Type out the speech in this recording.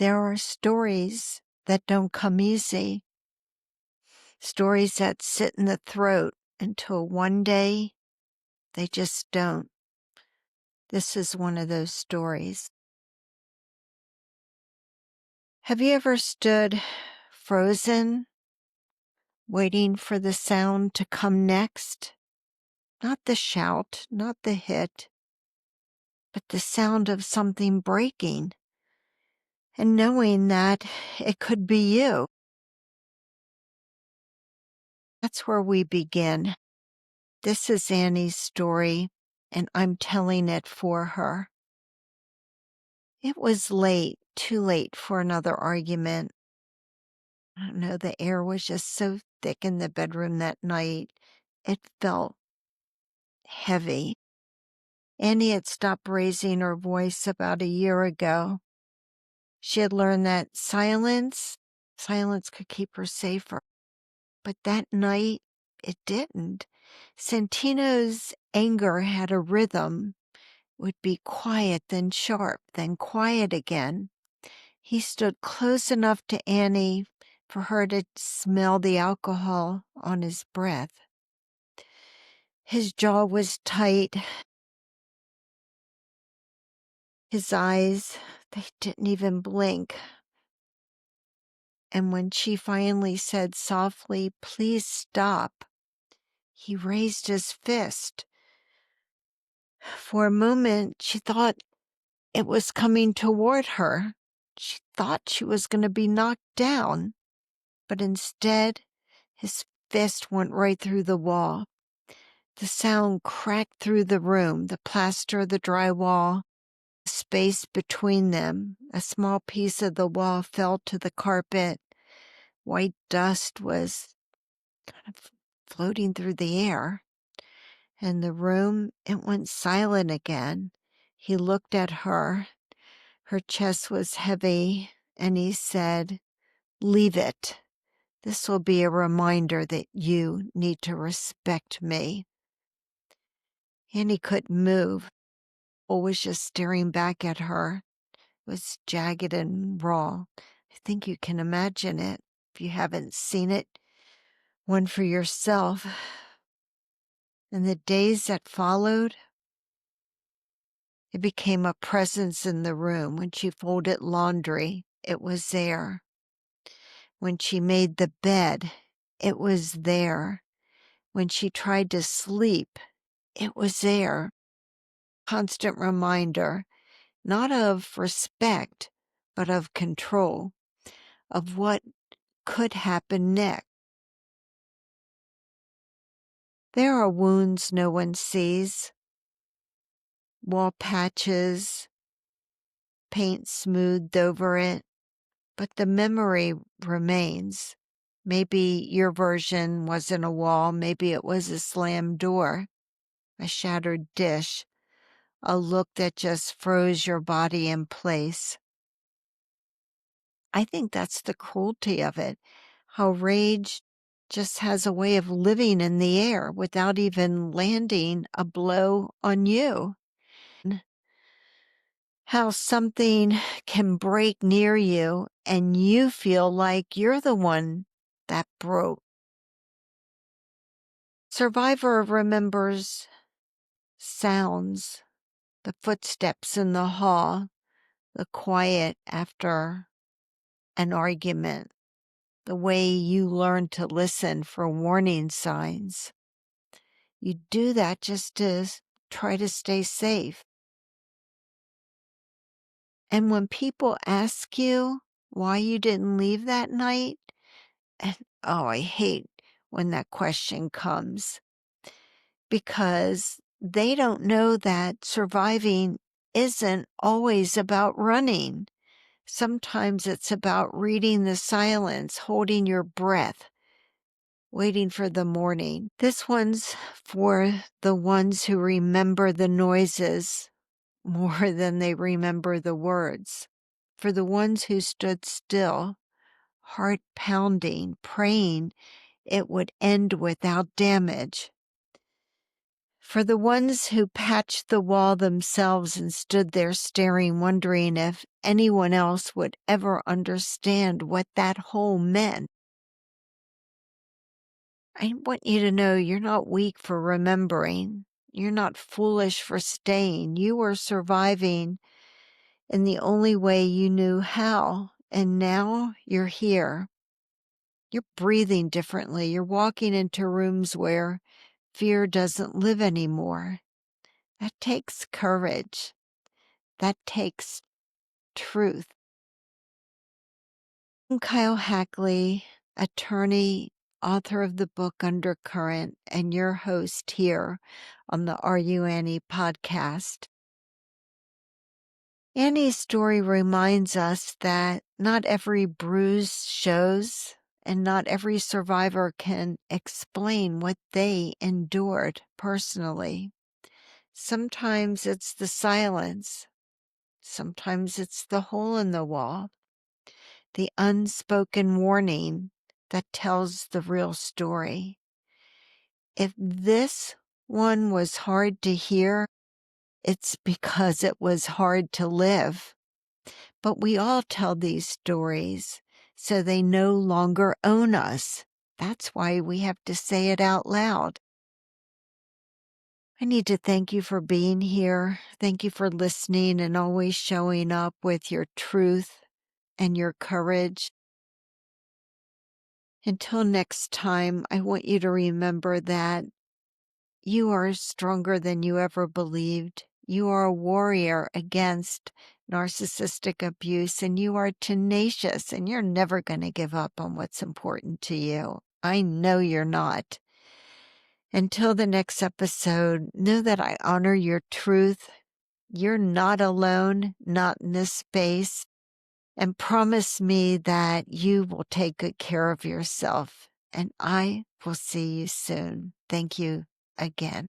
There are stories that don't come easy, stories that sit in the throat until one day they just don't. This is one of those stories. Have you ever stood frozen, waiting for the sound to come next? Not the shout, not the hit, but the sound of something breaking, and knowing that it could be you. That's where we begin. This is Annie's story, and I'm telling it for her. It was late, too late for another argument. I don't know, the air was just so thick in the bedroom that night. It felt heavy. Annie had stopped raising her voice about a year ago. She had learned that silence could keep her safer. But that night, it didn't. Santino's anger had a rhythm. It would be quiet, then sharp, then quiet again. He stood close enough to Annie for her to smell the alcohol on his breath. His jaw was tight. His eyes, they didn't even blink. And when she finally said softly, "Please stop," he raised his fist. For a moment, she thought it was coming toward her. She thought she was going to be knocked down. But instead, his fist went right through the wall. The sound cracked through the room, the plaster, the drywall, the space between them. A small piece of the wall fell to the carpet. White dust was kind of floating through the air. And the room, it went silent again. He looked at her. Her chest was heavy, and he said, "Leave it. This will be a reminder that you need to respect me." Annie couldn't move. Or was just staring back at her. It was jagged and raw. I think you can imagine it if you haven't seen it. One for yourself. In the days that followed, it became a presence in the room. When she folded laundry, it was there. When she made the bed, it was there. When she tried to sleep, it was there. Constant reminder, not of respect, but of control, of what could happen next. There are wounds no one sees, wall patches, paint smoothed over it, but the memory remains. Maybe your version wasn't a wall, maybe it was a slammed door, a shattered dish, a look that just froze your body in place. I think that's the cruelty of it, how rage just has a way of living in the air without even landing a blow on you. How something can break near you and you feel like you're the one that broke. Survivor remembers sounds, the footsteps in the hall, the quiet after an argument, the way you learn to listen for warning signs. You do that just to try to stay safe. And when people ask you why you didn't leave that night, and I hate when that question comes, because they don't know that surviving isn't always about running. Sometimes it's about reading the silence, holding your breath, waiting for the morning. This one's for the ones who remember the noises more than they remember the words. For the ones who stood still, heart pounding, praying it would end without damage. For the ones who patched the wall themselves and stood there staring, wondering if anyone else would ever understand what that hole meant. I want you to know you're not weak for remembering. You're not foolish for staying. You are surviving in the only way you knew how. And now you're here. You're breathing differently. You're walking into rooms where fear doesn't live anymore. That takes courage. That takes truth. I'm Keil Hackley, attorney, author of the book Undercurrent, and your host here on the Are You Annie podcast. Annie's story reminds us that not every bruise shows, and not every survivor can explain what they endured personally. Sometimes it's the silence. Sometimes it's the hole in the wall, the unspoken warning that tells the real story. If this one was hard to hear, it's because it was hard to live. But we all tell these stories so they no longer own us. That's why we have to say it out loud. I need to thank you for being here. Thank you for listening and always showing up with your truth and your courage. Until next time, I want you to remember that you are stronger than you ever believed. You are a warrior against narcissistic abuse, and you are tenacious, and you're never going to give up on what's important to you. I know you're not. Until the next episode, know that I honor your truth. You're not alone, not in this space. And promise me that you will take good care of yourself. And I will see you soon. Thank you again.